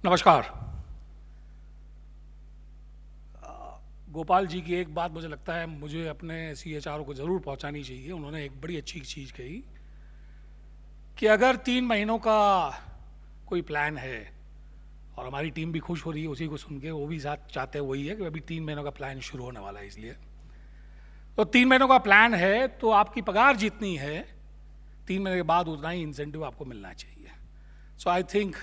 नमस्कार। गोपाल जी की एक बात मुझे लगता है मुझे अपने CHRO को ज़रूर पहुंचानी चाहिए। उन्होंने एक बड़ी अच्छी चीज़ कही कि अगर 3 महीनों का कोई प्लान है और हमारी टीम भी खुश हो रही है उसी को सुन के, वो भी साथ चाहते हैं वही है कि अभी 3 महीनों का प्लान शुरू होने वाला है, इसलिए तो 3 महीनों का प्लान है तो आपकी पगार जितनी है 3 महीने के बाद उतना ही इंसेंटिव आपको मिलना चाहिए। So I think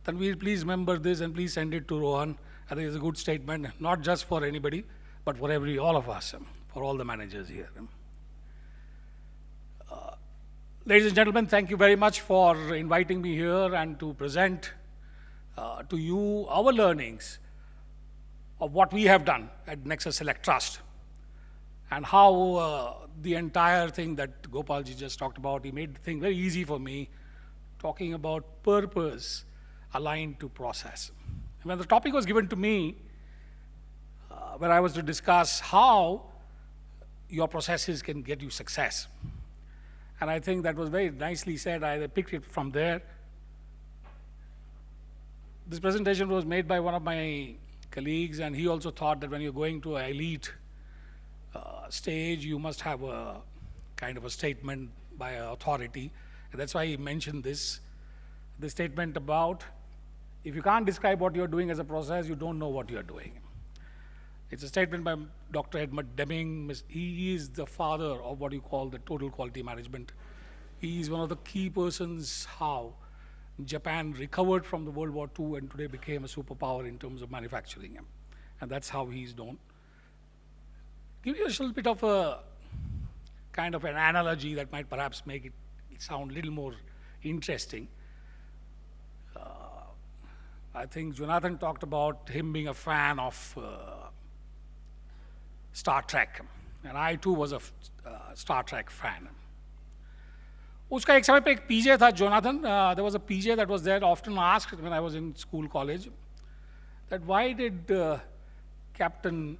Tanveer, please remember this and please send it to Rohan. I think it's a good statement, not just for anybody, but for all of us, for all the managers here. Ladies and gentlemen, thank you very much for inviting me here and to present to you our learnings of what we have done at Nexus Select Trust and how the entire thing that Gopalji just talked about, he made the thing very easy for me, talking about purpose aligned to process. When the topic was given to me, where I was to discuss how your processes can get you success. And I think that was very nicely said. I picked it from there. This presentation was made by one of my colleagues, and he also thought that when you're going to an elite stage, you must have a kind of a statement by an authority. And that's why he mentioned this statement about, if you can't describe what you're doing as a process, you don't know what you're doing. It's a statement by Dr. Edmund Deming. He is the father of what you call the total quality management. He is one of the key persons how Japan recovered from the World War II and today became a superpower in terms of manufacturing. And that's how he's known. Give you a little bit of a kind of an analogy that might perhaps make it sound a little more interesting. I think Jonathan talked about him being a fan of Star Trek, and I too was a Star Trek fan. Uska ek samay pe ek PJ tha, Jonathan. There was a PJ that was there, often asked when I was in school, college, that why did Captain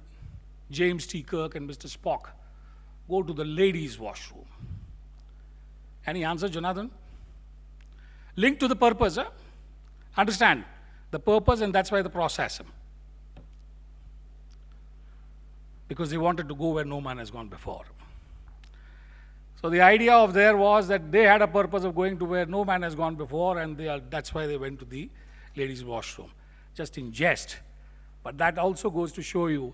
James T. Kirk and Mr. Spock go to the ladies' washroom? Any answer, Jonathan? Linked to the purpose, huh? Understand? The purpose, and that's why the process. Because they wanted to go where no man has gone before. So the idea of there was that they had a purpose of going to where no man has gone before, and that's why they went to the ladies' washroom, just in jest. But that also goes to show you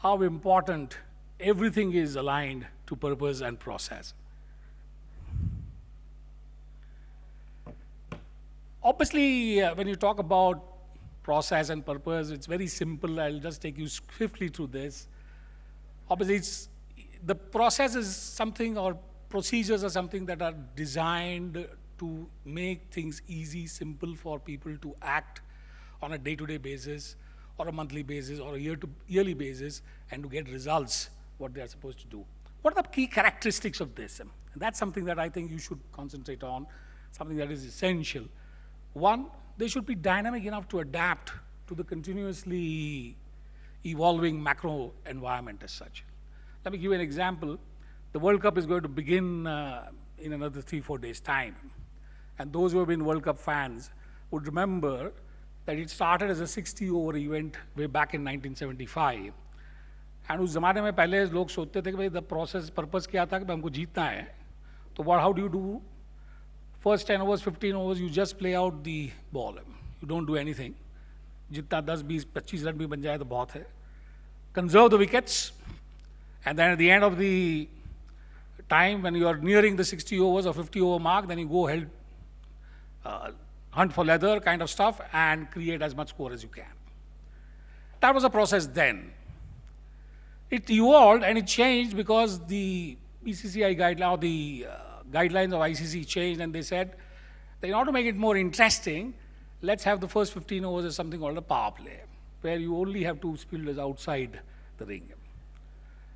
how important everything is aligned to purpose and process. Obviously, when you talk about process and purpose, it's very simple. I'll just take you swiftly through this. Obviously, the process is something, or procedures are something that are designed to make things easy, simple for people to act on a day-to-day basis, or a monthly basis, or a yearly basis, and to get results, what they are supposed to do. What are the key characteristics of this? And that's something that I think you should concentrate on, something that is essential. One, they should be dynamic enough to adapt to the continuously evolving macro environment as such. Let me give you an example. The World Cup is going to begin in another 3-4 days' time. And those who have been World Cup fans would remember that it started as a 60-over event way back in 1975. And उस ज़माने में पहले लोग सोचते थे कि भाई the process, purpose क्या था कि हमको जीतना है. तो how do you do? First 10 overs, 15 overs, you just play out the ball. You don't do anything. जितना 10, 20, 25 रन भी बन जाए तो बहुत है. Conserve the wickets, and then at the end of the time, when you are nearing the 60 overs or 50 over mark, then you go ahead, hunt for leather kind of stuff, and create as much score as you can. That was a process then. It evolved and it changed because the BCCI guideline, or the guidelines of ICC changed, and they said that in order to make it more interesting, let's have the first 15 overs as something called a power play, where you only have 2 fielders outside the ring.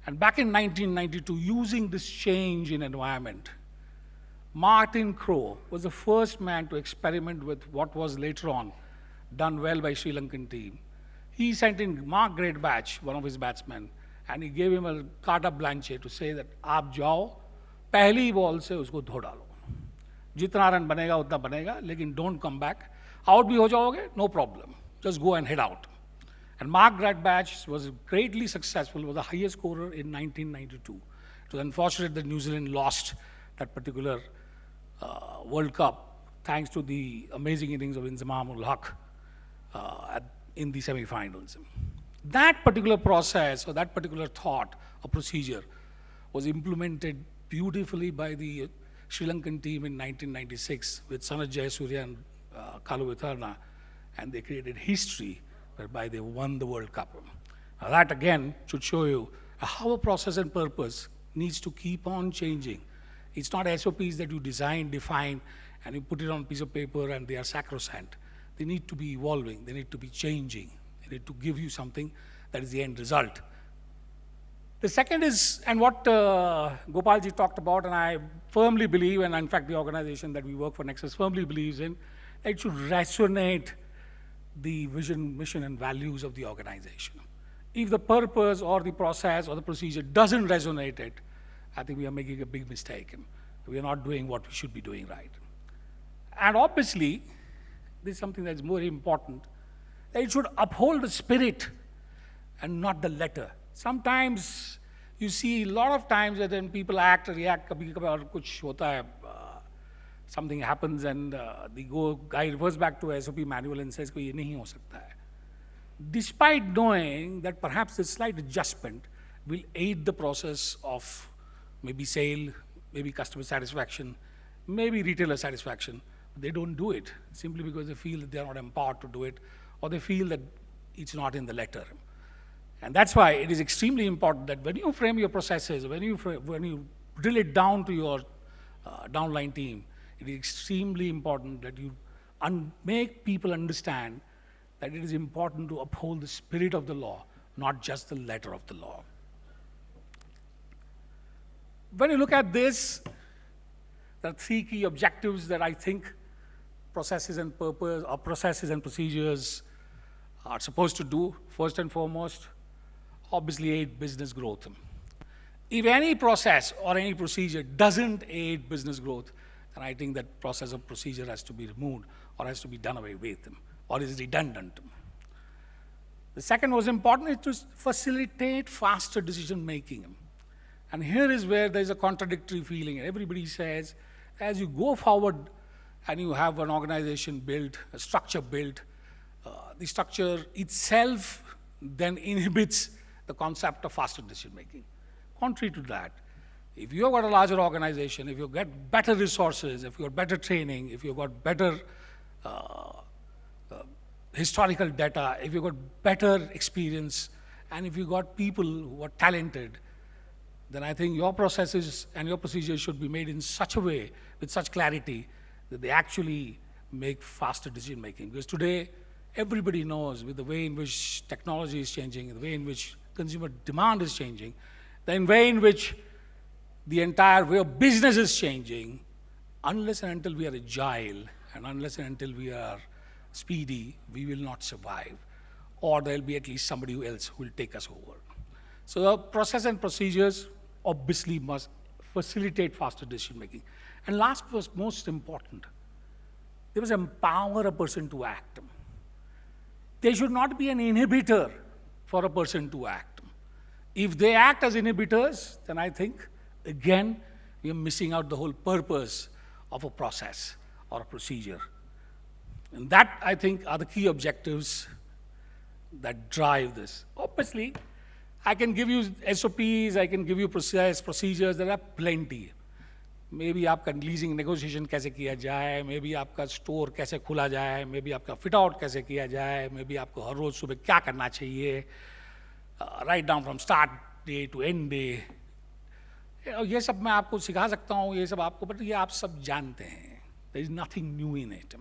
And back in 1992, using this change in environment, Martin Crowe was the first man to experiment with what was later on done well by Sri Lankan team. He sent in Mark Greatbatch, one of his batsmen, and he gave him a carte blanche to say that आप जाओ पहली ball से उसको धो डालो, जितना run बनेगा उतना बनेगा, लेकिन don't come back Out भी हो जाओगे, no problem. Just go and head out. And Mark grad batch was greatly successful, was the highest scorer in 1992. It was unfortunate that New Zealand lost that particular World Cup, thanks to the amazing innings of Inzamam ul Haq in the semi-finals. That particular process or that particular thought or procedure was implemented beautifully by the Sri Lankan team in 1996 with Sanath Jayasuriya and Kalu Witharna, and they created history whereby they won the World Cup. Now that again should show you how a process and purpose needs to keep on changing. It's not SOPs that you design, define, and you put it on a piece of paper and they are sacrosanct. They need to be evolving, they need to be changing, they need to give you something that is the end result. The second is, and what Gopalji talked about, and I firmly believe, and in fact the organization that we work for, Nexus, firmly believes in, it should resonate the vision, mission, and values of the organization. If the purpose or the process or the procedure doesn't resonate it, I think we are making a big mistake. We are not doing what we should be doing right. And obviously, this is something that's more important, that it should uphold the spirit and not the letter. Sometimes you see a lot of times that when people act, react, kabhi kabhi kuch hota hai, something happens and the guy refers back to SOP manual and says, ye nahi ho sakta hai. Despite knowing that perhaps a slight adjustment will aid the process of maybe sale, maybe customer satisfaction, maybe retailer satisfaction, they don't do it simply because they feel that they are not empowered to do it, or they feel that it's not in the letter. And that's why it is extremely important that when you frame your processes, when you drill it down to your downline team, it is extremely important that you make people understand that it is important to uphold the spirit of the law, not just the letter of the law. When you look at this, there are three key objectives that I think processes and purpose, or processes and procedures are supposed to do. First and foremost, obviously aid business growth. If any process or any procedure doesn't aid business growth, then I think that process or procedure has to be removed or has to be done away with, or is redundant. The second was important, is to facilitate faster decision making. And here is where there's a contradictory feeling. Everybody says, as you go forward and you have an organization built, a structure built, the structure itself then inhibits the concept of faster decision making. Contrary to that, if you've got a larger organization, if you've got better resources, if you've got better training, if you've got better historical data, if you've got better experience, and if you've got people who are talented, then I think your processes and your procedures should be made in such a way, with such clarity, that they actually make faster decision making. Because today, everybody knows with the way in which technology is changing, the way in which consumer demand is changing, the way in which the entire way of business is changing, unless and until we are agile, and unless and until we are speedy, we will not survive. Or there'll be at least somebody else who will take us over. So the process and procedures obviously must facilitate faster decision making. And last was most important, they must empower a person to act. They should not be an inhibitor for a person to act. If they act as inhibitors, then I think, again, we are missing out the whole purpose of a process or a procedure. And that, I think, are the key objectives that drive this. Obviously, I can give you SOPs, I can give you procedures, there are plenty. Maybe आपका leasing negotiation कैसे किया जाए, maybe आपका store कैसे खुला जाए, maybe आपका fit out कैसे किया जाए, maybe आपको हर रोज सुबह क्या करना चाहिए, right down from start day to end day. ये सब मैं आपको सिखा सकता हूँ, ये सब आपको, but ये आप सब जानते हैं. There is nothing new in it.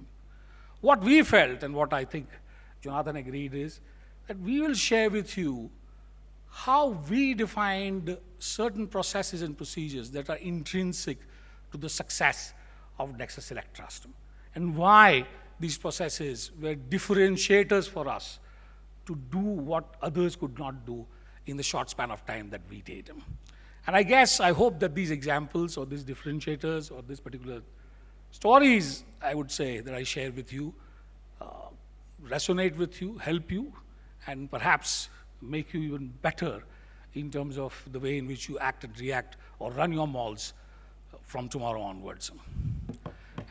What we felt and what I think Jonathan agreed is that we will share with you how we defined certain processes and procedures that are intrinsic to the success of Nexus Select Trust, and why these processes were differentiators for us to do what others could not do in the short span of time that we did. And I guess, I hope that these examples or these differentiators or these particular stories, I would say, that I share with you, resonate with you, help you, and perhaps make you even better in terms of the way in which you act and react or run your malls from tomorrow onwards.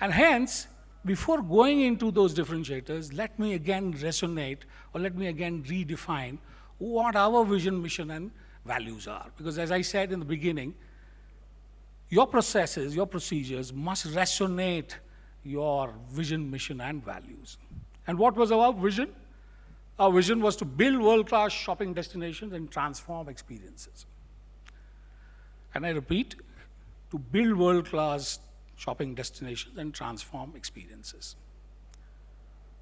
And hence, before going into those differentiators, let me again resonate, or let me again redefine what our vision, mission, and values are. Because as I said in the beginning, your processes, your procedures must resonate your vision, mission, and values. And what was our vision? Our vision was to build world-class shopping destinations and transform experiences. And I repeat, to build world-class shopping destinations and transform experiences.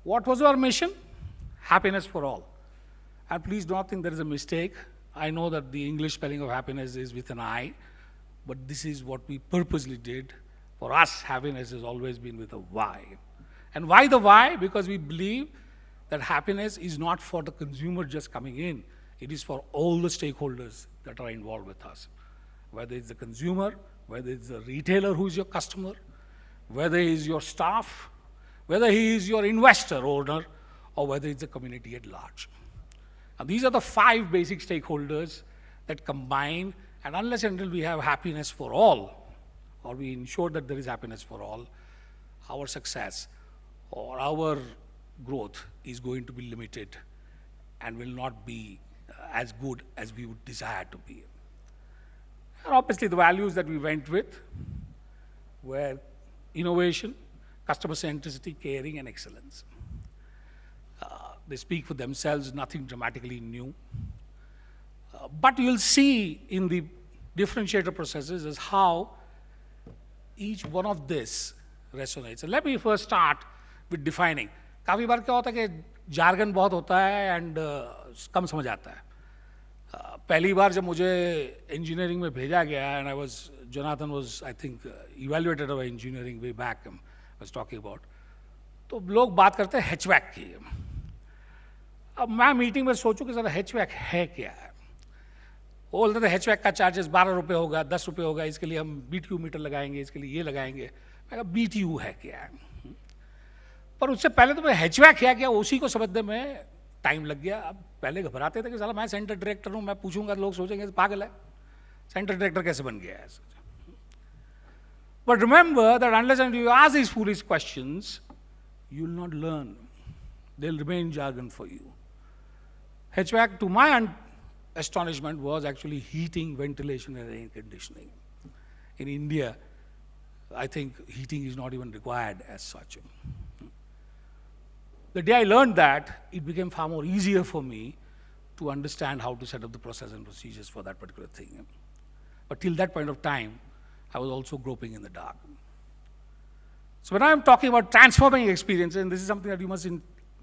What was our mission? Happiness for all. And please don't think there is a mistake. I know that the English spelling of happiness is with an I, but this is what we purposely did. For us, happiness has always been with a Y. And why the Y? Because we believe that happiness is not for the consumer just coming in. It is for all the stakeholders that are involved with us. Whether it's the consumer, whether it's the retailer who is your customer, whether he is your staff, whether he is your investor owner, or whether it's the community at large. Now, these are the 5 basic stakeholders that combine, and unless and until we have happiness for all, or we ensure that there is happiness for all, our success or our growth is going to be limited and will not be as good as we would desire to be. And obviously, the values that we went with were innovation, customer centricity, caring, and excellence. They speak for themselves, nothing dramatically new. But you'll see in the differentiator processes is how each one of this resonates. And let me first start with defining. काफ़ी बार क्या होता है कि jargon बहुत होता है and कम समझ आता है. पहली बार जब मुझे engineering में भेजा गया and Jonathan was, I think, evaluated our engineering way back, I was talking about, तो लोग बात करते हैं HVAC की. अब मैं मीटिंग में सोचूं कि सर HVAC है क्या है. वो बोलते थे HVAC का चार्जेस 12 रुपये होगा, 10 रुपये होगा, इसके लिए हम BTU मीटर लगाएंगे, इसके लिए ये लगाएंगे. मैं कहा BTU है क्या है. पर उससे पहले तो मैं HVAC है क्या उसी को समझने में टाइम लग गया. अब पहले घबराते थे कि साला मैं सेंटर डायरेक्टर हूँ, मैं पूछूंगा लोग सोचेंगे पागल है, सेंटर डायरेक्टर कैसे बन गया है. But remember that unless and you ask these foolish questions, you will not learn. They'll remain jargon for you. HVAC, to my astonishment, was actually heating, ventilation, and air conditioning. In India, I think heating is not even required as such. The day I learned that, it became far more easier for me to understand how to set up the process and procedures for that particular thing. But till that point of time, I was also groping in the dark. So when I'm talking about transforming experiences, and this is something that you must,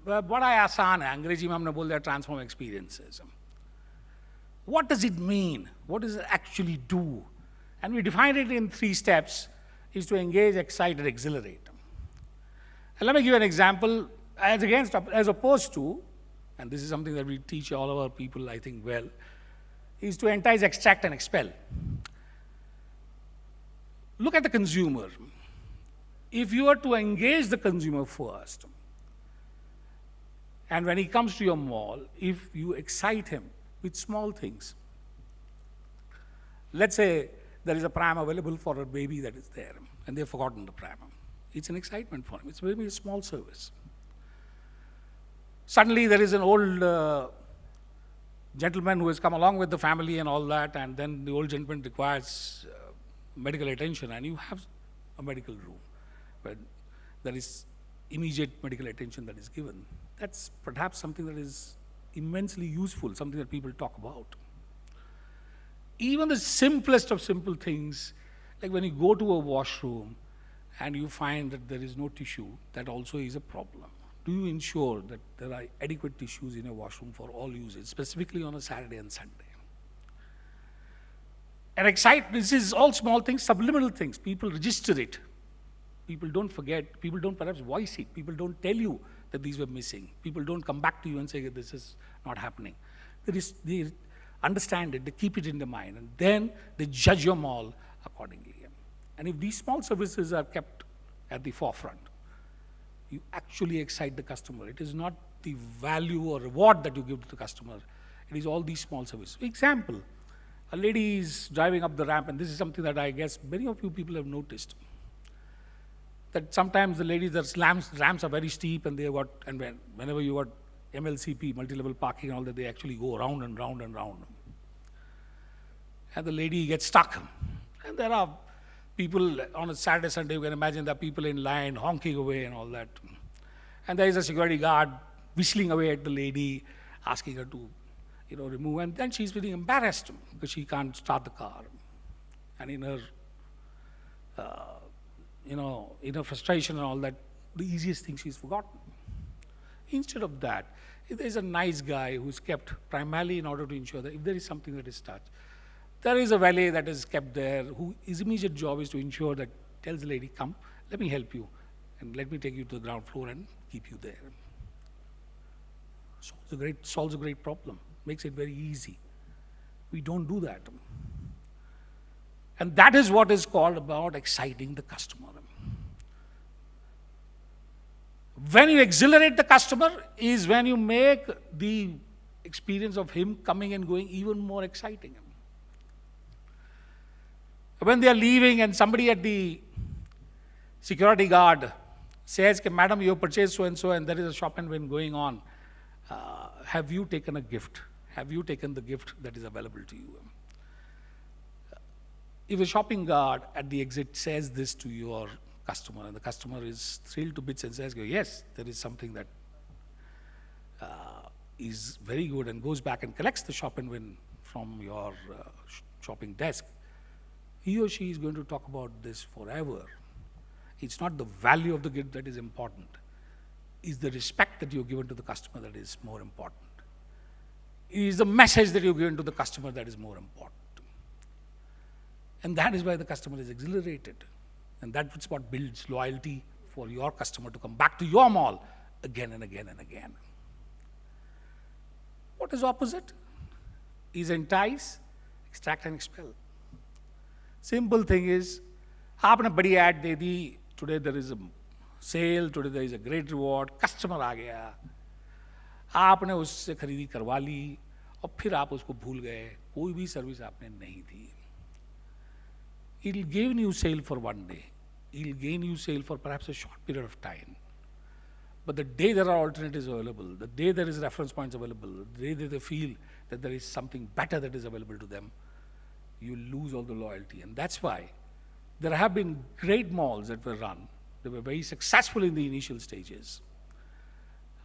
बड़ा आसान है, अंग्रेजी में हमने बोल दिया transform experiences. What does it mean? What does it actually do? And we define it in 3 steps, is to engage, excite, and exhilarate. And let me give you an example, as opposed to, and this is something that we teach all of our people, I think, well, is to entice, extract, and expel. Look at the consumer. If you are to engage the consumer first, and when he comes to your mall, if you excite him with small things, let's say there is a pram available for a baby that is there, and they've forgotten the pram. It's an excitement for him. It's maybe a small service. Suddenly there is an old gentleman who has come along with the family and all that, and then the old gentleman requires medical attention, and you have a medical room where there is immediate medical attention that is given. That's perhaps something that is immensely useful, something that people talk about. Even the simplest of simple things, like when you go to a washroom and you find that there is no tissue, that also is a problem. Do you ensure that there are adequate tissues in a washroom for all users, specifically on a Saturday and Sunday? And this is all small things, subliminal things. People register it. People don't forget. People don't perhaps voice it. People don't tell you that these were missing. People don't come back to you and say that this is not happening. They understand it, they keep it in their mind, and then they judge your mall accordingly. And if these small services are kept at the forefront, you actually excite the customer. It is not the value or reward that you give to the customer. It is all these small services. Example, a lady is driving up the ramp, and this is something that I guess many of you people have noticed. That sometimes the ladies, their ramps are very steep, and whenever you got MLCP, multi-level parking and all that, they actually go round and round and round. And the lady gets stuck. And there are people on a Saturday, Sunday, you can imagine there are people in line honking away and all that. And there is a security guard whistling away at the lady, asking her to, remove. And then she's feeling embarrassed because she can't start the car. And in her, in her frustration and all that, the easiest thing she's forgotten. Instead of that, if there's a nice guy who's kept primarily in order to ensure that if there is something that is touched, there is a valet that is kept there his immediate job is to ensure that tells the lady, come, let me help you, and let me take you to the ground floor and keep you there. Solves a great problem, makes it very easy. We don't do that. And that is what is called about exciting the customer. When you exhilarate the customer is when you make the experience of him coming and going even more exciting. When they are leaving and somebody at the security guard says, madam, you have purchased so-and-so and there is a shop and win going on, have you taken a gift? Have you taken the gift that is available to you? If a shopping guard at the exit says this to your customer, and the customer is thrilled to bits and says, yes, there is something that is very good, and goes back and collects the shop and win from your shopping desk, he or she is going to talk about this forever. It's not the value of the gift that is important. It's the respect that you've given to the customer that is more important. It is the message that you've given to the customer that is more important. And that is why the customer is exhilarated. And that's what builds loyalty for your customer to come back to your mall again and again and again. What is opposite? Is entice, extract and expel. Simple thing is, आपने बड़ी ad they the, today there is a sale, today there is a great reward, customer आ गया, आपने उससे खरीदी करवा ली, और फिर आप उसको भूल गए, कोई भी सर्विस आपने नहीं दी. It'll gain you sale for one day. It'll gain you sale for perhaps a short period of time. But the day there are alternatives available, the day there is reference points available, the day that they feel that there is something better that is available to them, you lose all the loyalty. And that's why there have been great malls that were run. They were very successful in the initial stages.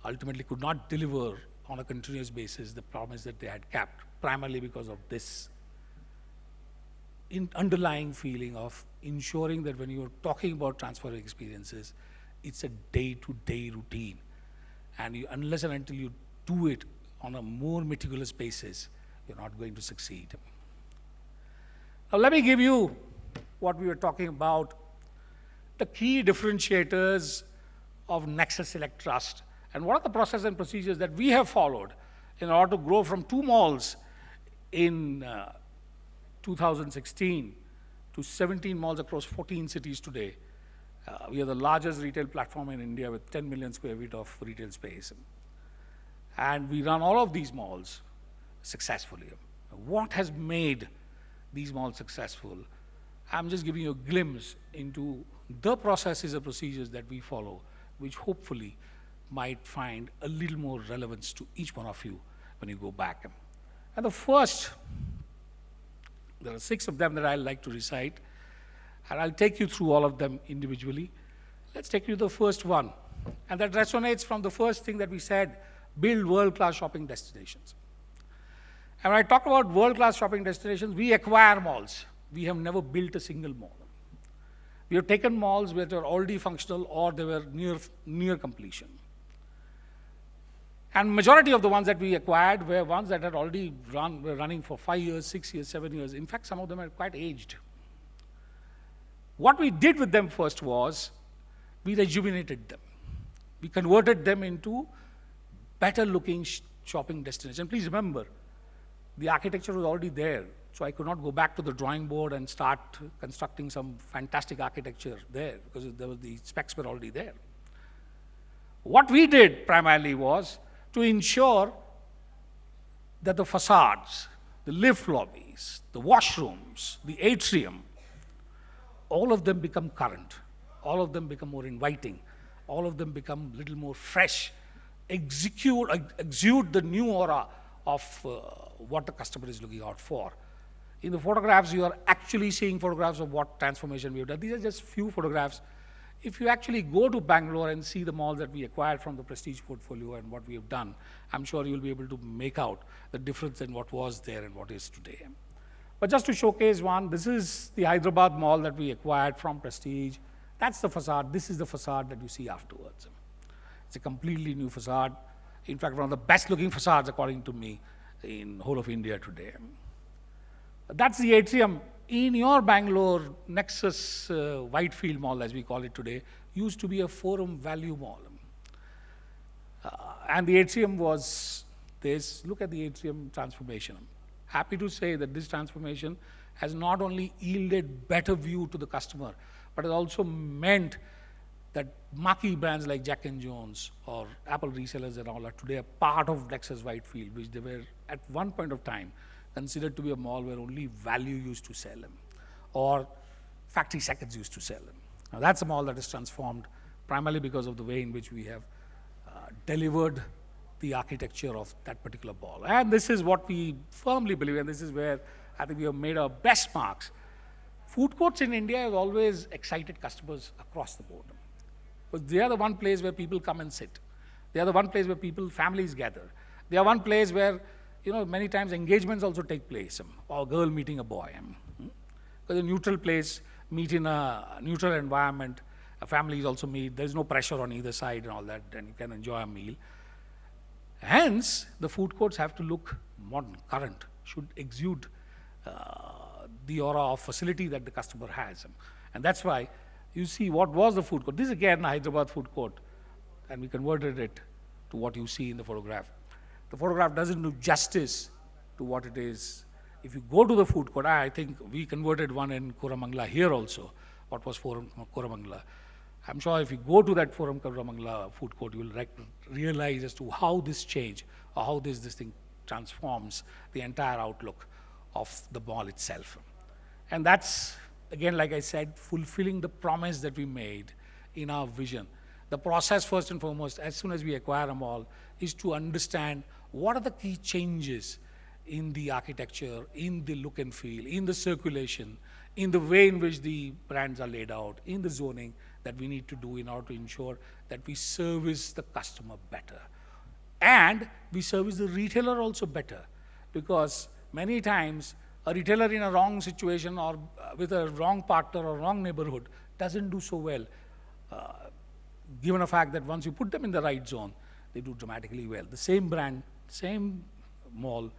Ultimately could not deliver on a continuous basis the promise that they had kept, primarily because of this underlying feeling of ensuring that when you're talking about transfer experiences, it's a day-to-day routine. And unless and until you do it on a more meticulous basis, you're not going to succeed. Now let me give you what we were talking about, the key differentiators of Nexus Select Trust, and what are the processes and procedures that we have followed in order to grow from 2 malls in 2016 to 17 malls across 14 cities today. We are the largest retail platform in India with 10 million square feet of retail space. And we run all of these malls successfully. What has made these malls successful? I'm just giving you a glimpse into the processes and procedures that we follow, which hopefully might find a little more relevance to each one of you when you go back. And the first, there are 6 of them that I'd like to recite, and I'll take you through all of them individually. Let's take you to the first one. And that resonates from the first thing that we said, build world-class shopping destinations. And when I talk about world-class shopping destinations, we acquire malls. We have never built a single mall. We have taken malls which are already functional or they were near completion. And majority of the ones that we acquired were ones that had already were running for 5 years, 6 years, 7 years. In fact, some of them are quite aged. What we did with them first was, we rejuvenated them. We converted them into better looking shopping destinations. Please remember, the architecture was already there. So I could not go back to the drawing board and start constructing some fantastic architecture there because the specs were already there. What we did primarily was, to ensure that the facades, the lift lobbies, the washrooms, the atrium, all of them become current. All of them become more inviting. All of them become a little more fresh, exude the new aura of what the customer is looking out for. In the photographs, you are actually seeing photographs of what transformation we have done. These are just few photographs. If you actually go to Bangalore and see the malls that we acquired from the Prestige portfolio and what we have done, I'm sure you'll be able to make out the difference in what was there and what is today. But just to showcase one, this is the Hyderabad mall that we acquired from Prestige. That's the facade. This is the facade that you see afterwards. It's a completely new facade. In fact, one of the best looking facades, according to me, in whole of India today. That's the atrium. In your Bangalore Nexus Whitefield Mall, as we call it today, used to be a Forum Value Mall. And the atrium was this. Look at the atrium transformation. Happy to say that this transformation has not only yielded better view to the customer, but it also meant that marquee brands like Jack and Jones or Apple resellers and all are today a part of Nexus Whitefield, which they were at one point of time considered to be a mall where only value used to sell them, or factory seconds used to sell them. Now that's a mall that is transformed primarily because of the way in which we have delivered the architecture of that particular mall. And this is what we firmly believe, and this is where I think we have made our best marks. Food courts in India have always excited customers across the board. Because they are the one place where people come and sit. They are the one place where families gather. They are one place where, many times engagements also take place, or a girl meeting a boy. Because a neutral place, meet in a neutral environment, families also meet, there's no pressure on either side and all that, and you can enjoy a meal. Hence, the food courts have to look modern, current, should exude the aura of facility that the customer has. And that's why you see what was the food court. This is again a Hyderabad food court, and we converted it to what you see in the photograph. The photograph doesn't do justice to what it is. If you go to the food court, I think we converted one in Koramangala here also, what was Forum Koramangala. I'm sure if you go to that Forum Koramangala food court, you will realize as to how this change, or how this thing transforms the entire outlook of the mall itself. And that's, again, like I said, fulfilling the promise that we made in our vision. The process, first and foremost, as soon as we acquire a mall, is to understand what are the key changes in the architecture, in the look and feel, in the circulation, in the way in which the brands are laid out, in the zoning that we need to do in order to ensure that we service the customer better. And we service the retailer also better, because many times a retailer in a wrong situation or with a wrong partner or wrong neighborhood doesn't do so well, given the fact that once you put them in the right zone, they do dramatically well. The same brand, same mall,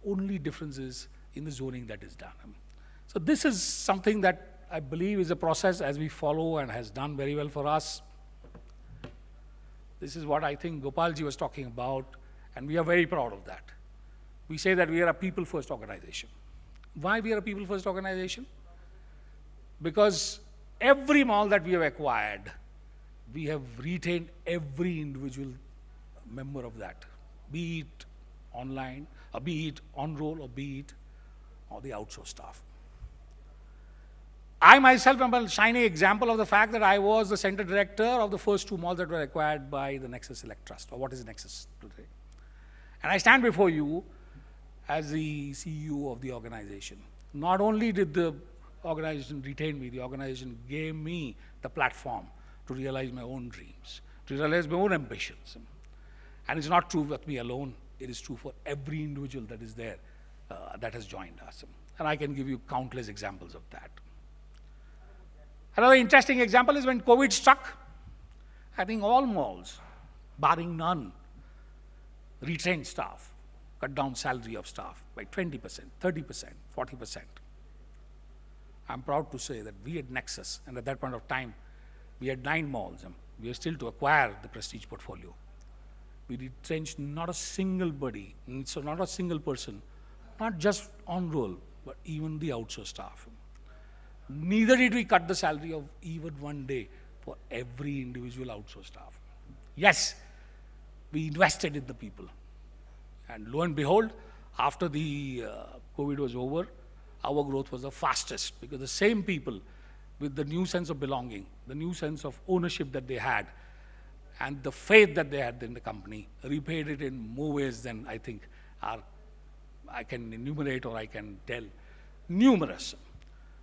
only difference is in the zoning that is done. So this is something that I believe is a process as we follow and has done very well for us. This is what I think Gopalji was talking about, and we are very proud of that. We say that we are a people-first organization. Why we are a people-first organization? Because every mall that we have acquired, we have retained every individual member of that, be it online, or be it on-roll, or be it or the outsourced staff. I myself am a shining example of the fact that I was the center director of the first two malls that were acquired by the Nexus Select Trust, or what is Nexus today. And I stand before you as the CEO of the organization. Not only did the organization retain me, the organization gave me the platform to realize my own dreams, to realize my own ambitions. And it's not true with me alone, it is true for every individual that is there that has joined us. And I can give you countless examples of that. Another interesting example is when COVID struck, I think all malls, barring none, retrained staff, cut down salary of staff by 20%, 30%, 40%. I'm proud to say that we at Nexus, and at that point of time, we had 9 malls, and we are still to acquire the Prestige portfolio. We retrenched not a single body, so not a single person, not just on roll, but even the outsourced staff. Neither did we cut the salary of even one day for every individual outsourced staff. Yes, we invested in the people. And lo and behold, after the COVID was over, our growth was the fastest because the same people with the new sense of belonging, the new sense of ownership that they had, and the faith that they had in the company repaid it in more ways than I think I can enumerate or I can tell. Numerous.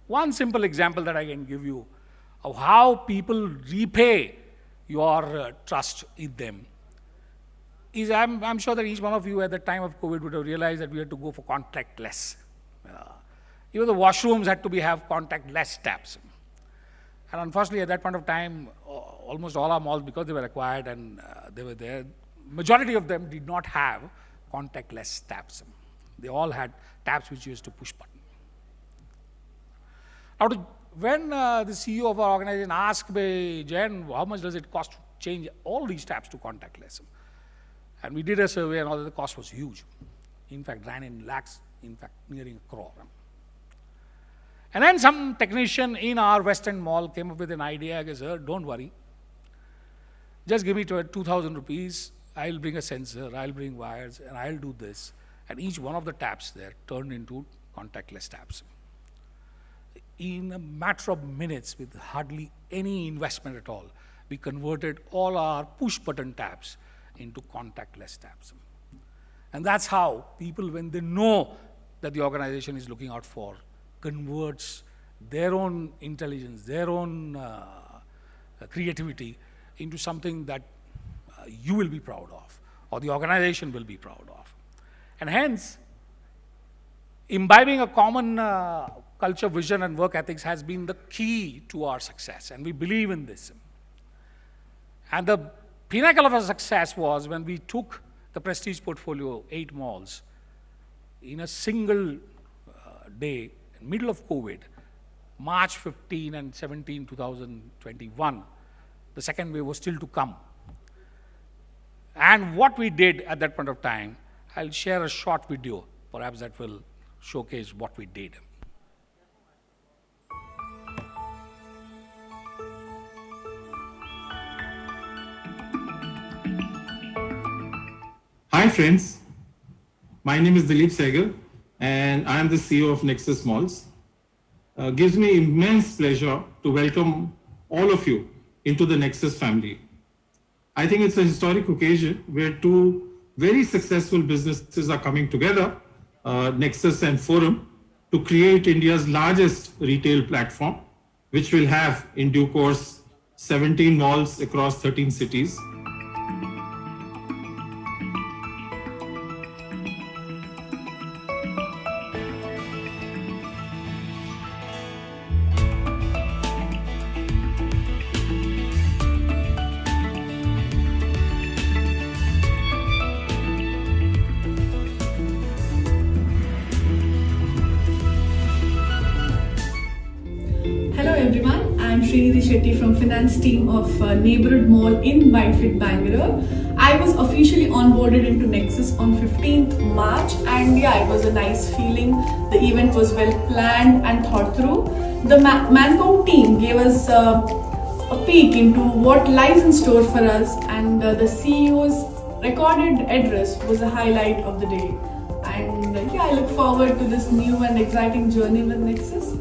One simple example that I can give you of how people repay your trust in them is I'm sure that each one of you at the time of COVID would have realized that we had to go for contactless. Even the washrooms had to have contactless taps. And unfortunately, at that point of time, almost all our malls, because they were acquired and they were there, majority of them did not have contactless taps. They all had taps which used to push button. Now, when the CEO of our organization asked me, Jayen, how much does it cost to change all these taps to contactless? And we did a survey and all the cost was huge. In fact, ran in lakhs, in fact, nearing a crore. And then some technician in our West End mall came up with an idea. I guess, sir, don't worry. Just give me 2,000 rupees. I'll bring a sensor, I'll bring wires, and I'll do this. And each one of the taps there turned into contactless taps. In a matter of minutes, with hardly any investment at all, we converted all our push button taps into contactless taps. And that's how people, when they know that the organization is looking out for, converts their own intelligence, their own creativity into something that you will be proud of, or the organization will be proud of. And hence, imbibing a common culture, vision, and work ethics has been the key to our success, and we believe in this. And the pinnacle of our success was when we took the Prestige portfolio, 8 malls, in a single day, in middle of COVID, March 15 and 17, 2021, the second wave was still to come. And what we did at that point of time, I'll share a short video, perhaps that will showcase what we did. Hi friends, my name is Dilip Sehgal and I am the CEO of Nexus Malls. Gives me immense pleasure to welcome all of you into the Nexus family. I think it's a historic occasion where 2 very successful businesses are coming together, Nexus and Forum, to create India's largest retail platform, which will have in due course 17 malls across 13 cities. Everyone, I'm Srinidhi Shetty from finance team of Neighborhood Mall in Whitefield, Bangalore. I was officially onboarded into Nexus on 15th March and yeah, it was a nice feeling. The event was well planned and thought through. The Manpower team gave us a peek into what lies in store for us, and the CEO's recorded address was a highlight of the day. And yeah, I look forward to this new and exciting journey with Nexus.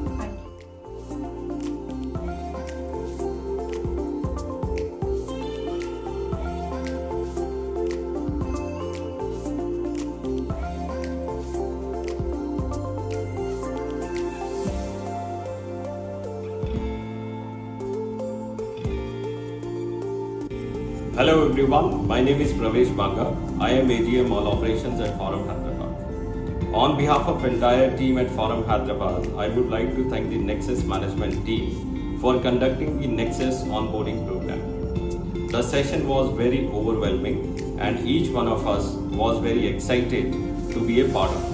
Hello everyone, my name is Pravesh Banga. I am AGM All Operations at Forum Hyderabad. On behalf of entire team at Forum Hyderabad, I would like to thank the Nexus management team for conducting the Nexus onboarding program. The session was very overwhelming and each one of us was very excited to be a part of it.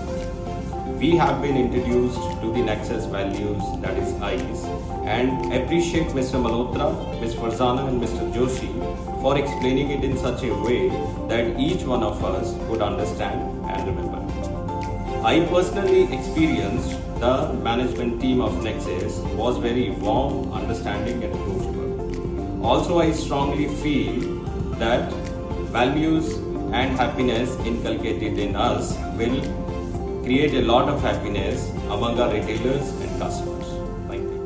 We have been introduced to the Nexus values, that is ICE, and appreciate Mr. Malhotra, Ms. Farzana and Mr. Joshi for explaining it in such a way that each one of us could understand and remember. I personally experienced the management team of Nexus was very warm, understanding and approachable. Also, I strongly feel that values and happiness inculcated in us will create a lot of happiness among our retailers and customers. Thank you.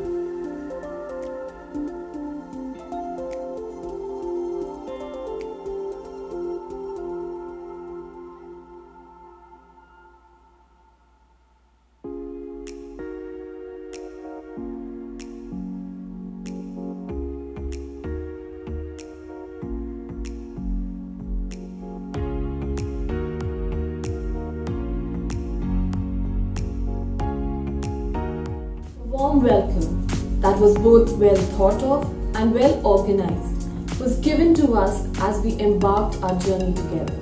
Warm welcome that was both well thought of and well organized was given to us as we embarked our journey together.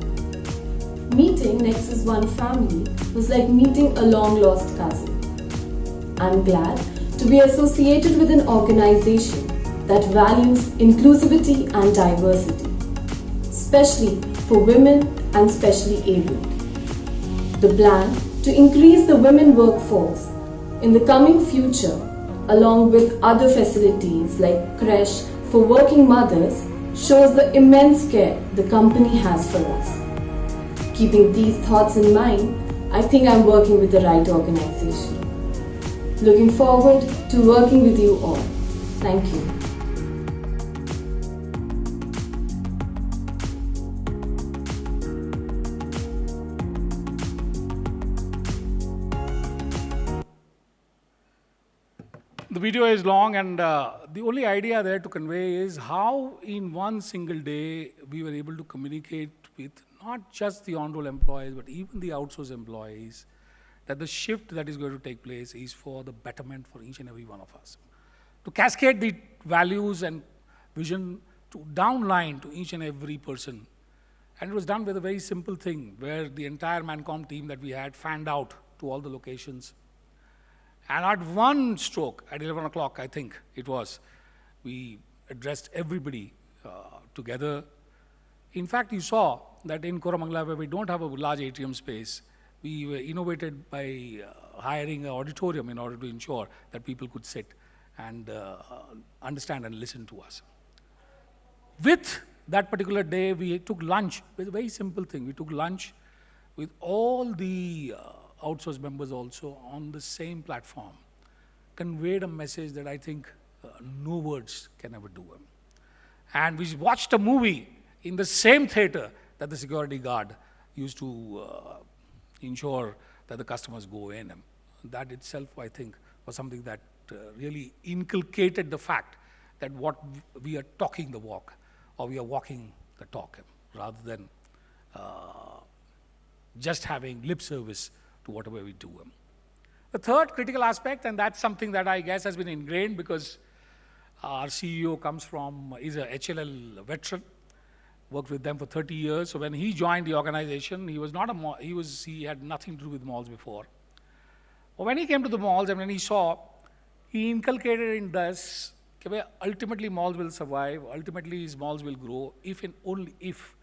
Meeting Nexus One family was like meeting a long-lost cousin. I'm glad to be associated with an organization that values inclusivity and diversity, especially for women and specially abled. The plan to increase the women workforce in the coming future, along with other facilities like creche for working mothers, shows the immense care the company has for us. Keeping these thoughts in mind, I think I'm working with the right organization. Looking forward to working with you all. Thank you. The video is long, and the only idea there to convey is how in one single day we were able to communicate with not just the on-roll employees but even the outsourced employees that the shift that is going to take place is for the betterment for each and every one of us. To cascade the values and vision to downline to each and every person. And it was done with a very simple thing where the entire Mancom team that we had fanned out to all the locations. And at one stroke, at 11 o'clock, I think it was, we addressed everybody together. In fact, you saw that in Koramangala, where we don't have a large atrium space, we were innovated by hiring an auditorium in order to ensure that people could sit and understand and listen to us. With that particular day, we took lunch with a very simple thing. We took lunch with all the outsourced members also on the same platform, conveyed a message that I think no words can ever do. And we watched a movie in the same theater that the security guard used to ensure that the customers go in. That itself, I think, was something that really inculcated the fact that what we are talking the walk, or we are walking the talk, rather than just having lip service to whatever we do. The third critical aspect, and that's something that I guess has been ingrained because our CEO is a HLL veteran, worked with them for 30 years. So when he joined the organization, he was not a mall, he had nothing to do with malls before. But when he came to the malls and when he saw, he inculcated in us, ultimately malls will survive, ultimately malls will grow, if and only if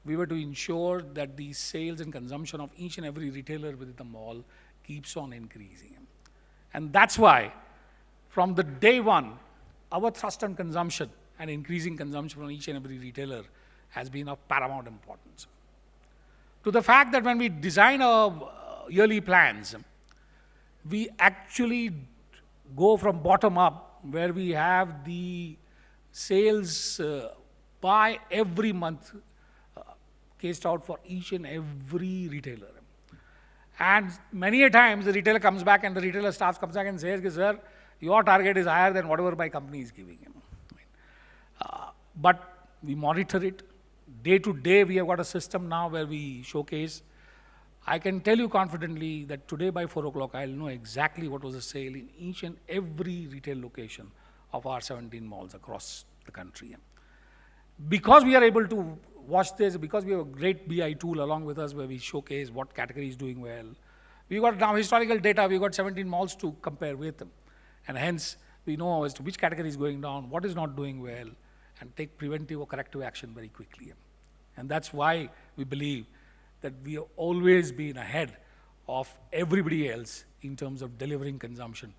we were to ensure that the sales and consumption of each and every retailer within the mall keeps on increasing. And that's why, from the day one, our thrust on consumption and increasing consumption from each and every retailer has been of paramount importance. To the fact that when we design our yearly plans, we actually go from bottom up, where we have the sales by every month cased out for each and every retailer. And many a times the retailer comes back and the retailer staff comes back and says, sir, your target is higher than whatever my company is giving him. But we monitor it. Day to day, we have got a system now where we showcase. I can tell you confidently that today by 4 o'clock, I'll know exactly what was the sale in each and every retail location of our 17 malls across the country. Because we are able to watch this, because we have a great BI tool along with us where we showcase what category is doing well. We've got now historical data, we've got 17 malls to compare with them. And hence, we know as to which category is going down, what is not doing well, and take preventive or corrective action very quickly. And that's why we believe that we have always been ahead of everybody else in terms of delivering consumption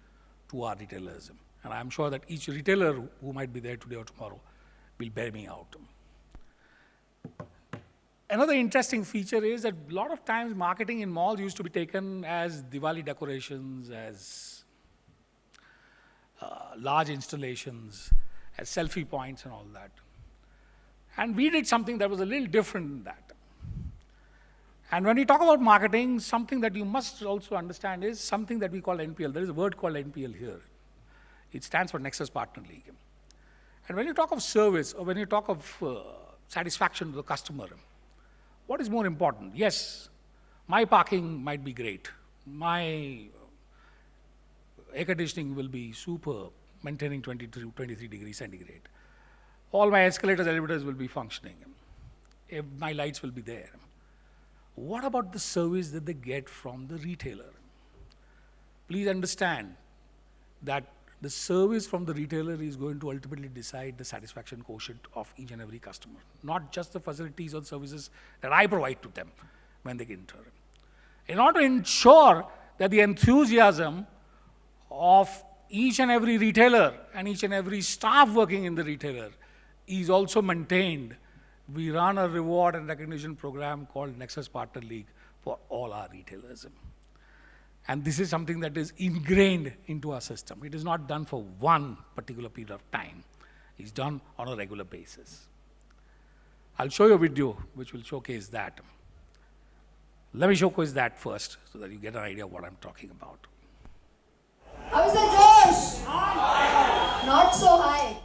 to our retailers. And I'm sure that each retailer who might be there today or tomorrow will bear me out. another interesting feature is that a lot of times marketing in malls used to be taken as Diwali decorations, as large installations, as selfie points and all that. And we did something that was a little different than that. And when we talk about marketing, something that you must also understand is something that we call NPL. There is a word called NPL here. It stands for Nexus Partner League. And when you talk of service, or when you talk of satisfaction to the customer, what is more important? Yes, my parking might be great. My air conditioning will be super, maintaining 23 degrees centigrade. All my escalators, elevators will be functioning. My lights will be there. What about the service that they get from the retailer? Please understand that the service from the retailer is going to ultimately decide the satisfaction quotient of each and every customer, not just the facilities or services that I provide to them when they enter. In order to ensure that the enthusiasm of each and every retailer and each and every staff working in the retailer is also maintained, we run a reward and recognition program called Nexus Partner League for all our retailers. And this is something that is ingrained into our system. It is not done for one particular period of time. It's done on a regular basis. I'll show you a video which will showcase that. Let me showcase that first so that you get an idea of what I'm talking about. How is the Josh? Not so high.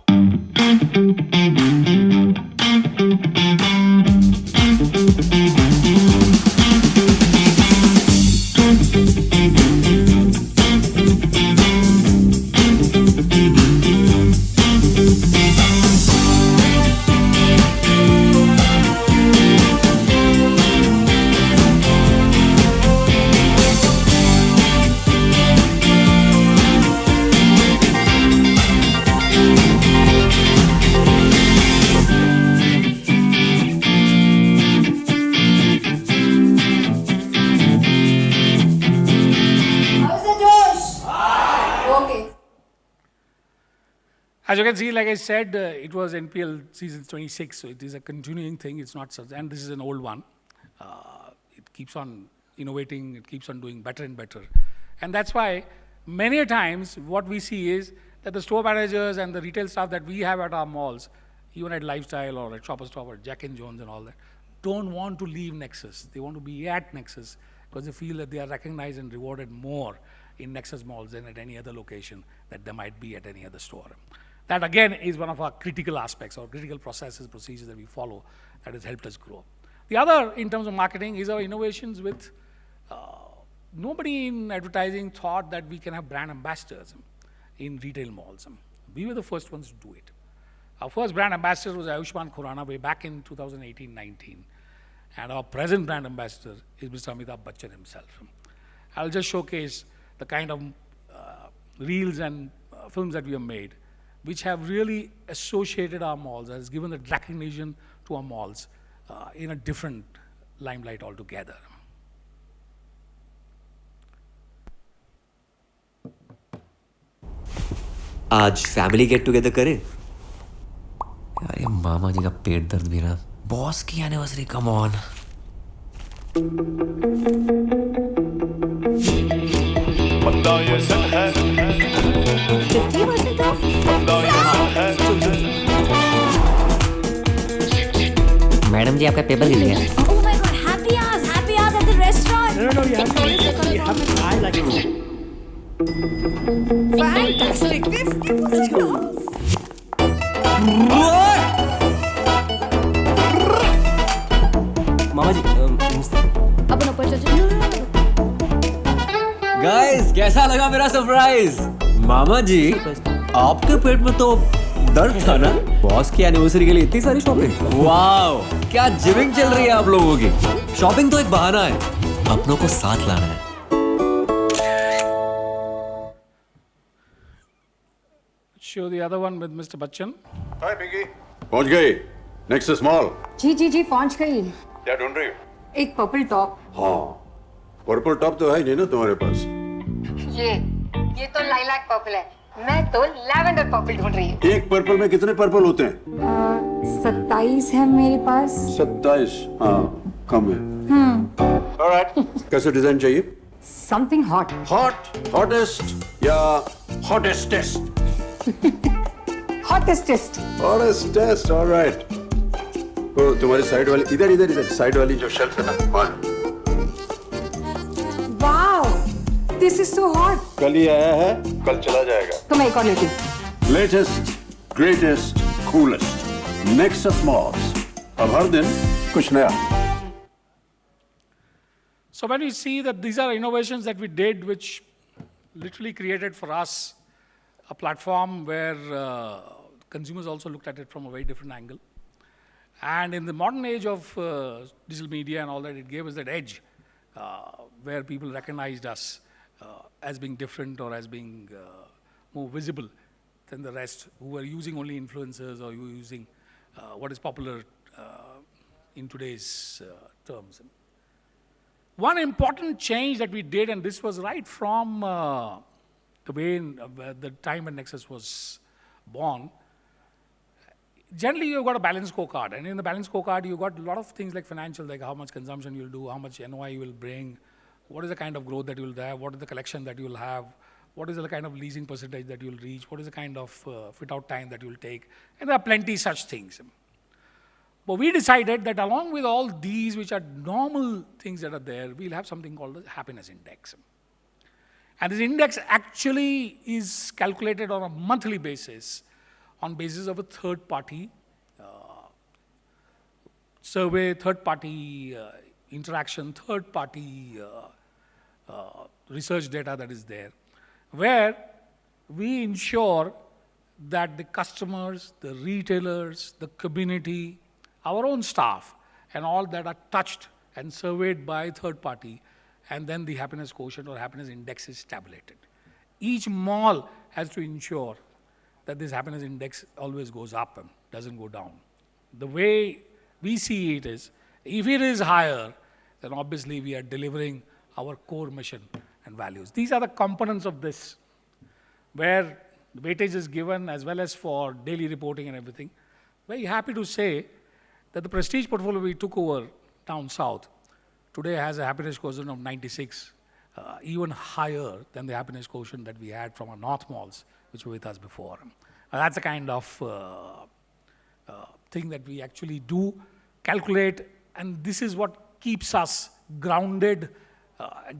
As you can see, like I said, it was NPL season 26, so it is a continuing thing. It's not such, and this is an old one. It keeps on innovating, it keeps on doing better and better. And that's why many a times what we see is that the store managers and the retail staff that we have at our malls, even at Lifestyle or at Shoppers Stop or Jack and Jones and all that, don't want to leave Nexus. They want to be at Nexus because they feel that they are recognized and rewarded more in Nexus malls than at any other location that they might be at any other store. That again is one of our critical aspects or critical processes, procedures that we follow that has helped us grow. The other in terms of marketing is our innovations with, nobody in advertising thought that we can have brand ambassadors in retail malls. We were the first ones to do it. Our first brand ambassador was Ayushman Khurrana way back in 2018-19. And our present brand ambassador is Mr. Amitabh Bachchan himself. I'll just showcase the kind of reels and films that we have made, which have really associated our malls, has given the recognition to our malls in a different limelight altogether. आज family get together करें यार। ये मामा जी का पेट दर्द भी ना, boss की anniversary, come on. बंदा ये सन है 50% off? बंदा ये सन है। मैडम जी आपका पेपर गिर गया। Oh my god, happy hours at the restaurant. No, you have to I like it. Fantastic. 50% off. मामा जी अपन ऊपर चल। गाइस कैसा लगा मेरा सरप्राइज? मामा जी आपके पेट में तो दर्द था ना, बॉस की एनिवर्सरी के लिए इतनी सारी शॉपिंग। वाओ, क्या जिमिंग चल रही है आप लोगों की। शॉपिंग तो एक बहाना है, अपनों को साथ लाना है। Show the other one with Mr. Bachchan. हाय पिंकी, पहुंच गई नेक्सस मॉल? जी पहुंच गई। क्या ढूंढ रही हो? एक पर्पल टॉप। हाँ, पर्पल टॉप तो है ही नहीं ना तुम्हारे पास। ये तो लाइलैक पर्पल है, मैं तो लैवेंडर पर्पल ढूंढ रही हूँ। एक पर्पल में कितने पर्पल होते हैं? 27 है मेरे पास. 27, हाँ कम है. Alright. कैसे डिजाइन चाहिए? Something hot. Hot, hottest या hottest? Hottest. Hottest, alright. तो तुम्हारी साइड वाली इधर साइड वाली जो शेल्फ है ना वहाँ. Wow, this is so hot. कल ही आया है, कल चला जाएगा. तो मैं एक और लेती हूँ. Latest, greatest, coolest. Nexus Malls. अब हर दिन कुछ नया. So when we see that these are innovations that we did, which literally created for us a platform where consumers also looked at it from a very different angle. And in the modern age of digital media and all that, it gave us that edge where people recognized us as being different or as being more visible than the rest who were using only influencers or who were using what is popular in today's terms. One important change that we did, and this was right from the way the time when Nexus was born. Generally, you've got a balance scorecard, and in the balance scorecard, you've got a lot of things like financial, like how much consumption you'll do, how much NOI you will bring, what is the kind of growth that you'll have, what is the collection that you'll have, what is the kind of leasing percentage that you'll reach, what is the kind of fit-out time that you'll take, and there are plenty such things. But we decided that along with all these, which are normal things that are there, we'll have something called the happiness index. And this index actually is calculated on a monthly basis on basis of a third-party survey, third-party interaction, third-party research data that is there, where we ensure that the customers, the retailers, the community, our own staff, and all that are touched and surveyed by third party, and then the happiness quotient or happiness index is tabulated. Each mall has to ensure that this happiness index always goes up and doesn't go down. The way we see it is, if it is higher, then obviously we are delivering our core mission and values. These are the components of this, where the weightage is given as well as for daily reporting and everything. Very happy to say that the prestige portfolio we took over down south today has a happiness quotient of 96, even higher than the happiness quotient that we had from our north malls, which were with us before. That's the kind of thing that we actually do, calculate, and this is what keeps us grounded,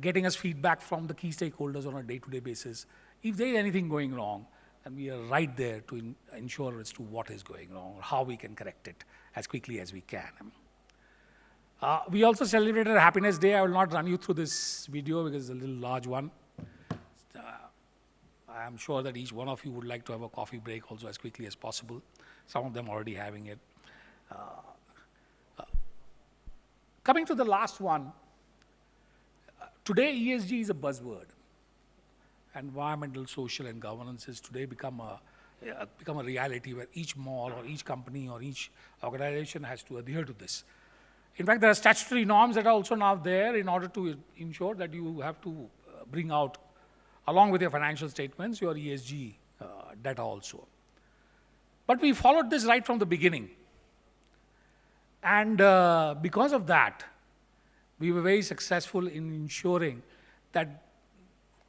getting us feedback from the key stakeholders on a day-to-day basis. If there is anything going wrong, then we are right there to ensure as to what is going wrong or how we can correct it as quickly as we can. We also celebrated Happiness Day. I will not run you through this video because it's a little large one. I am sure that each one of you would like to have a coffee break also as quickly as possible. Some of them already having it. Coming to the last one, today ESG is a buzzword. Environmental, social, and governance has today become a reality where each mall or each company or each organization has to adhere to this. In fact, there are statutory norms that are also now there in order to ensure that you have to bring out, along with your financial statements, your ESG data also. But we followed this right from the beginning. And because of that, we were very successful in ensuring that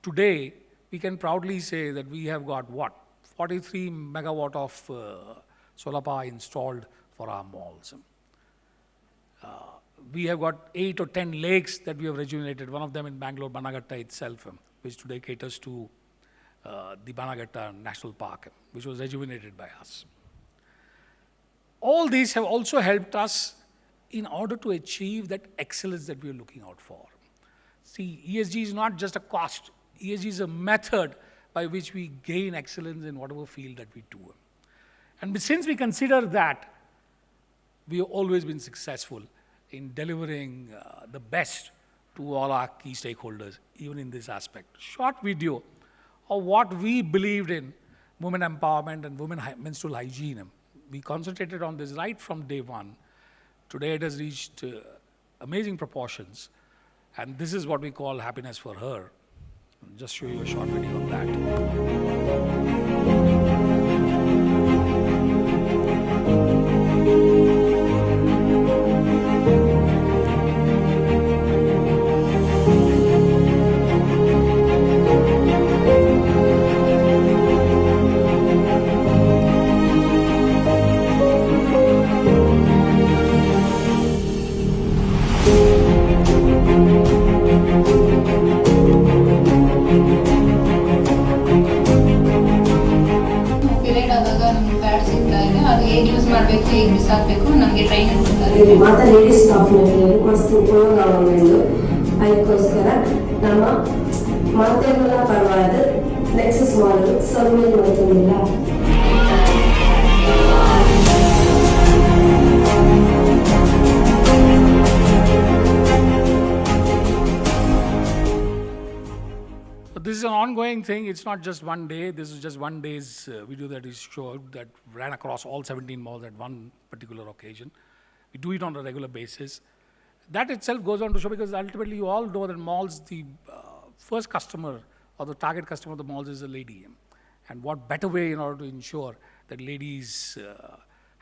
today we can proudly say that we have got 43 megawatt of solar power installed for our malls. We have got 8 or 10 lakes that we have rejuvenated, one of them in Bangalore, Banagatta itself, which today caters to the Banagatta National Park, which was rejuvenated by us. All these have also helped us in order to achieve that excellence that we are looking out for. See, ESG is not just a cost. ESG is a method by which we gain excellence in whatever field that we do. And since we consider that, we have always been successful in delivering the best to all our key stakeholders, even in this aspect. Short video of what we believed in women empowerment and women menstrual hygiene. We concentrated on this right from day one. Today it has reached amazing proportions, and this is what we call happiness for her. I'll just show you a short video of that. Period ಆದಾಗ ನಮ್ಗೆ pads ಇದ್ದಾಗ ಅದು ಹೇಗೆ use ಮಾಡಬೇಕು ಹೇಗೆ ಬಿಸಾಕಬೇಕು ನಮಗೆ training ಕೊಡ್ತಾರೆ. ಮಾತ್ರ ಲೇಡೀಸ್ ಸ್ಟಾಫ್ನಲ್ಲಿ ಮಸ್ತ್ ಉಪಯೋಗ ಆಗೋದು ಅದಕ್ಕೋಸ್ಕರ ನಮ್ಮ ಮಾತೆಗಳ ಪರವಾದ ನೆಕ್ಸಸ್ ಮಾಲ್ ಸರ್ವೆ ಮಾಡ್ತಿಲ್ಲ. This is an ongoing thing. It's not just one day. This is just one day's video that is showed that ran across all 17 malls at one particular occasion. We do it on a regular basis. That itself goes on to show, because ultimately you all know that malls, the first customer or the target customer of the malls is a lady. And what better way in order to ensure that ladies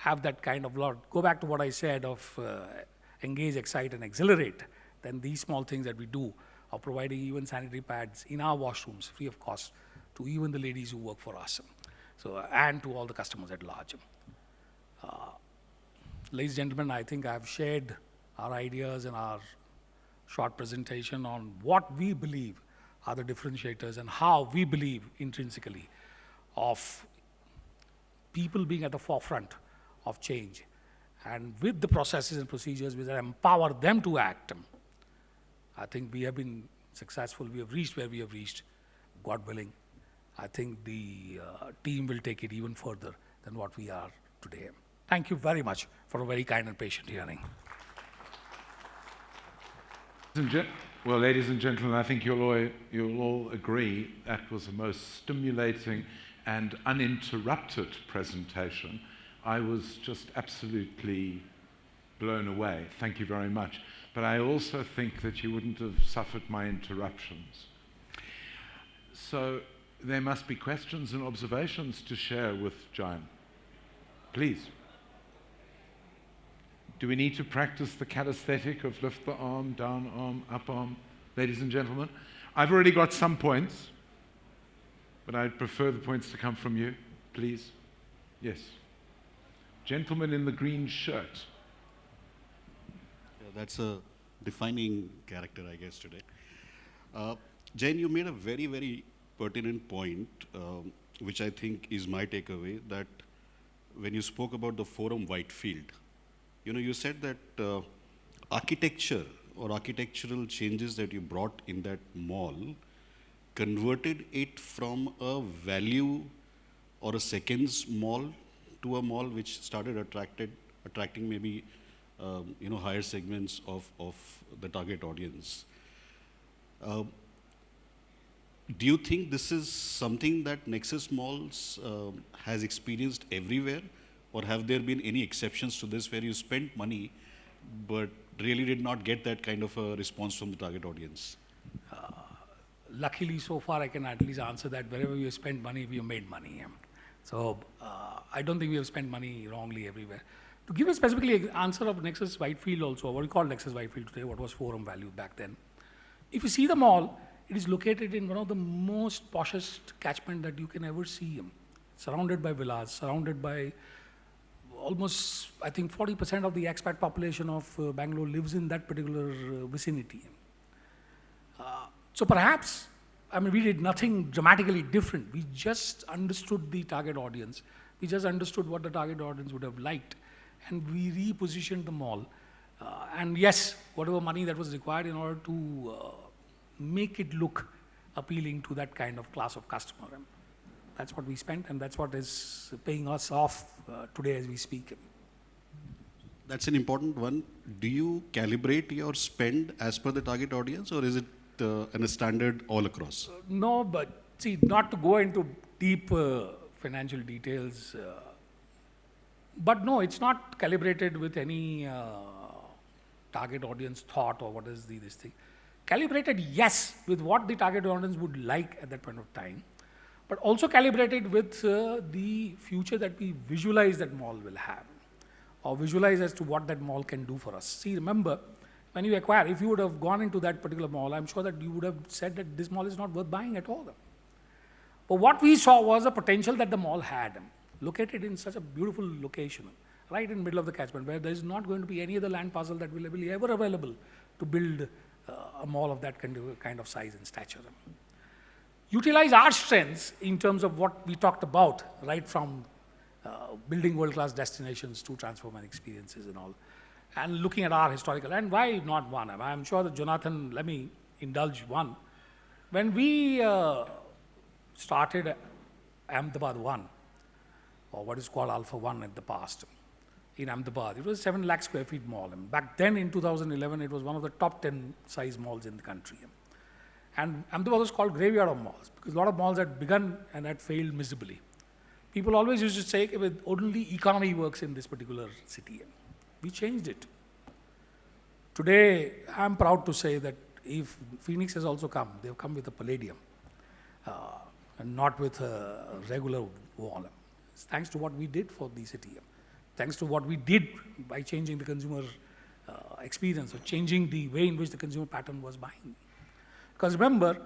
have that kind of lot, go back to what I said of engage, excite and exhilarate, than these small things that we do of providing even sanitary pads in our washrooms free of cost to even the ladies who work for us, and to all the customers at large. Ladies and gentlemen, I think I've shared our ideas in our short presentation on what we believe are the differentiators and how we believe intrinsically of people being at the forefront of change, and with the processes and procedures which empower them to act. I think we have been successful. We have reached where we have reached, God willing. I think the team will take it even further than what we are today. Thank you very much for a very kind and patient hearing. Well, ladies and gentlemen, I think you'll all agree that was a most stimulating and uninterrupted presentation. I was just absolutely blown away. Thank you very much. But I also think that you wouldn't have suffered my interruptions. So there must be questions and observations to share with Jayen. Please. Do we need to practice the calisthenic of lift the arm, down arm, up arm? Ladies and gentlemen, I've already got some points, but I'd prefer the points to come from you. Please. Yes. Gentleman in the green shirt. That's a defining character, I guess, today. Jayen, you made a very, very pertinent point, which I think is my takeaway, that when you spoke about the Forum Whitefield, you said that architecture or architectural changes that you brought in that mall converted it from a value or a seconds mall to a mall which started attracting maybe higher segments of the target audience. Do you think this is something that Nexus Malls has experienced everywhere, or have there been any exceptions to this where you spent money but really did not get that kind of a response from the target audience? Luckily, so far I can at least answer that wherever we have spent money, we have made money. So I don't think we have spent money wrongly everywhere. To give a specifically answer of Nexus Whitefield also, what we call Nexus Whitefield today, what was Forum value back then. If you see the mall, it is located in one of the most poshest catchment that you can ever see. Surrounded by villas, surrounded by almost, I think 40% of the expat population of Bangalore lives in that particular vicinity. So perhaps, we did nothing dramatically different. We just understood the target audience. We just understood what the target audience would have liked. And we repositioned the mall. And yes, whatever money that was required in order to make it look appealing to that kind of class of customer. That's what we spent, and that's what is paying us off today as we speak. That's an important one. Do you calibrate your spend as per the target audience, or is it a standard all across? No, but see, not to go into deep financial details, but no, it's not calibrated with any target audience thought or what is this thing. Calibrated, yes, with what the target audience would like at that point of time, but also calibrated with the future that we visualize that mall will have, or visualize as to what that mall can do for us. See, remember, when you acquire, if you would have gone into that particular mall, I'm sure that you would have said that this mall is not worth buying at all. But what we saw was the potential that the mall had, located in such a beautiful location, right in the middle of the catchment, where there is not going to be any other land parcel that will be ever available to build a mall of that kind of size and stature. Utilize our strengths in terms of what we talked about, right from building world-class destinations to transforming experiences and all, and looking at our historical, and why not one? I'm sure that Jonathan, let me indulge one. When we started Ahmedabad 1, or what is called Alpha 1 at the past, in Ahmedabad, it was a 7 lakh square feet mall. And back then in 2011, it was one of the top 10 size malls in the country. And Ahmedabad was called graveyard of malls, because a lot of malls had begun and had failed miserably. People always used to say, with only economy works in this particular city. We changed it. Today, I'm proud to say that if Phoenix has also come, they've come with a Palladium, and not with a regular wall. It's thanks to what we did for the city. Thanks to what we did by changing the consumer experience, or changing the way in which the consumer pattern was buying. Because remember,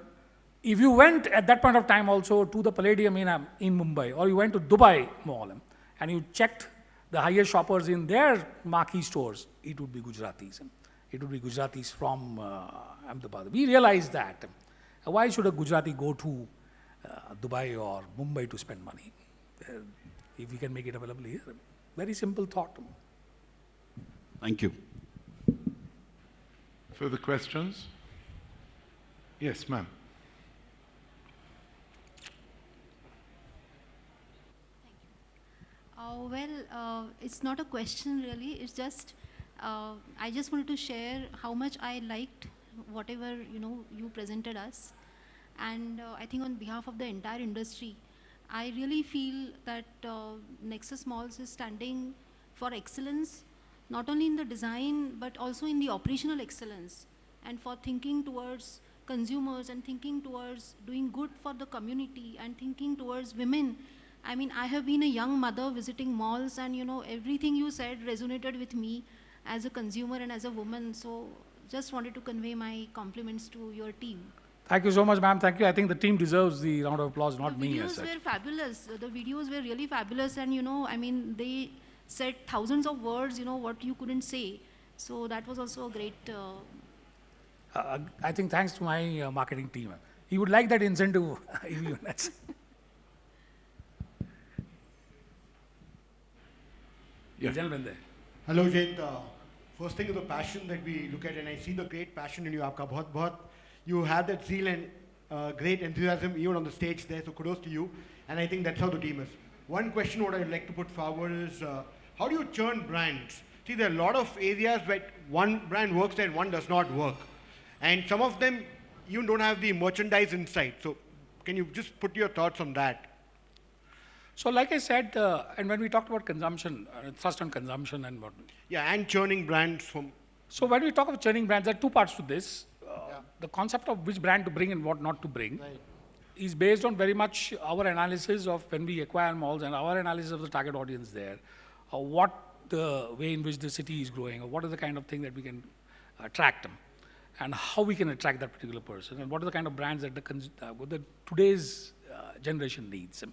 if you went at that point of time also to the Palladium in Mumbai, or you went to Dubai Mall, and you checked the highest shoppers in their marquee stores, it would be Gujaratis. It would be Gujaratis from Ahmedabad. We realized that. Why should a Gujarati go to Dubai or Mumbai to spend money if we can make it available here? Very simple thought. Thank you. Further questions? Yes, ma'am. It's not a question really. It's just I just wanted to share how much I liked whatever you presented us, and I think on behalf of the entire industry, I really feel that Nexus Malls is standing for excellence, not only in the design but also in the operational excellence, and for thinking towards consumers and thinking towards doing good for the community and thinking towards women. I mean, I have been a young mother visiting malls, and everything you said resonated with me as a consumer and as a woman. So just wanted to convey my compliments to your team. Thank you so much, ma'am. Thank you. I think the team deserves the round of applause, not me as such. The videos were fabulous. The videos were really fabulous, and I mean, they said thousands of words, what you couldn't say. So that was also a great... I think thanks to my marketing team. He would like that incentive. Yeah. Gentleman there. Hello, Jayen. First thing is the passion that we look at, and I see the great passion in you. Aapka bahut bahut. You have that zeal and great enthusiasm even on the stage there, so kudos to you. And I think that's how the team is. One question what I'd like to put forward is, how do you churn brands? See, there are a lot of areas where one brand works and one does not work. And some of them, you don't have the merchandise inside. So can you just put your thoughts on that? So like I said, and when we talked about consumption, thrust on consumption and what... Yeah, and churning brands from... So when we talk of churning brands, there are two parts to this. The concept of which brand to bring and what not to bring is based on very much our analysis of when we acquire malls and our analysis of the target audience there, or what the way in which the city is growing, or what is the kind of thing that we can attract them, and how we can attract that particular person, and what are the kind of brands that the today's generation needs.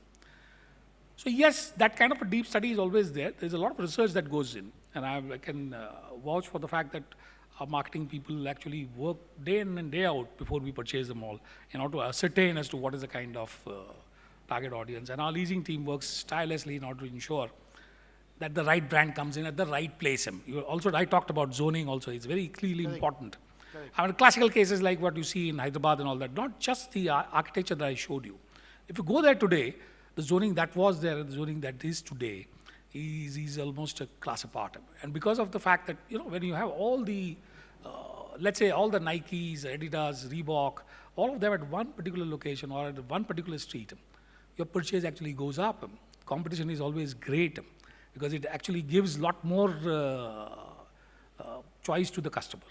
So yes, that kind of a deep study is always there. There's a lot of research that goes in, and I can vouch for the fact that our marketing people actually work day in and day out before we purchase the mall in order to ascertain as to what is the kind of target audience. And our leasing team works tirelessly in order to ensure that the right brand comes in at the right place. I talked about zoning also. It's very clearly important. I mean, classical cases like what you see in Hyderabad and all that, not just the architecture that I showed you. If you go there today, the zoning that was there and the zoning that is today is almost a class apart. And because of the fact that, when you have all the, let's say all the Nikes, Adidas, Reebok, all of them at one particular location or at one particular street, your purchase actually goes up. Competition is always great because it actually gives a lot more choice to the customer.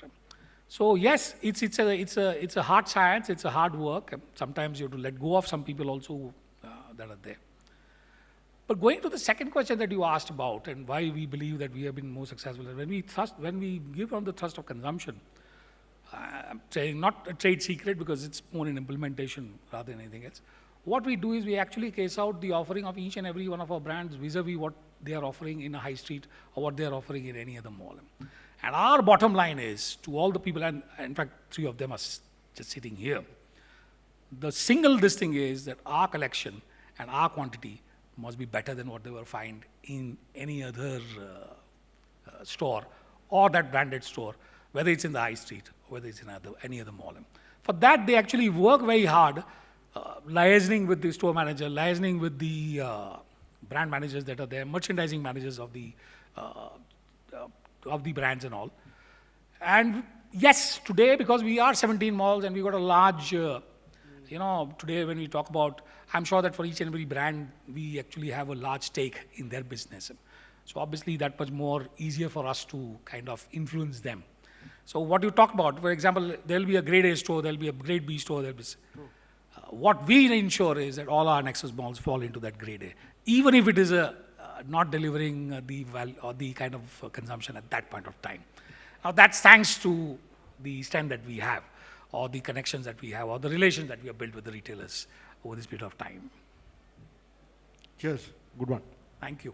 So yes, it's a hard science, it's a hard work. Sometimes you have to let go of some people also that are there. But going to the second question that you asked about and why we believe that we have been more successful, when we give on the thrust of consumption, I'm saying not a trade secret because it's more in implementation rather than anything else. What we do is we actually case out the offering of each and every one of our brands vis-a-vis what they are offering in a high street or what they are offering in any other mall. And our bottom line is to all the people, and in fact, 3 of them are just sitting here. The single this thing is that our collection and our quantity must be better than what they will find in any other store or that branded store, whether it's in the high street or whether it's in any other mall. For that, they actually work very hard, liaising with the store manager, liaising with the brand managers that are there, merchandising managers of the brands and all. And yes, today, because we are 17 malls and we got a large, today when we talk about, I'm sure that for each and every brand, we actually have a large stake in their business. So obviously that was more easier for us to kind of influence them. So what you talk about, for example, there'll be a grade A store, there'll be a grade B store, there'll be, what we ensure is that all our Nexus malls fall into that grade A, even if it is not delivering the value or the kind of consumption at that point of time. Now that's thanks to the strength that we have, or the connections that we have, or the relations that we have built with the retailers over this period of time. Cheers. Good one. Thank you.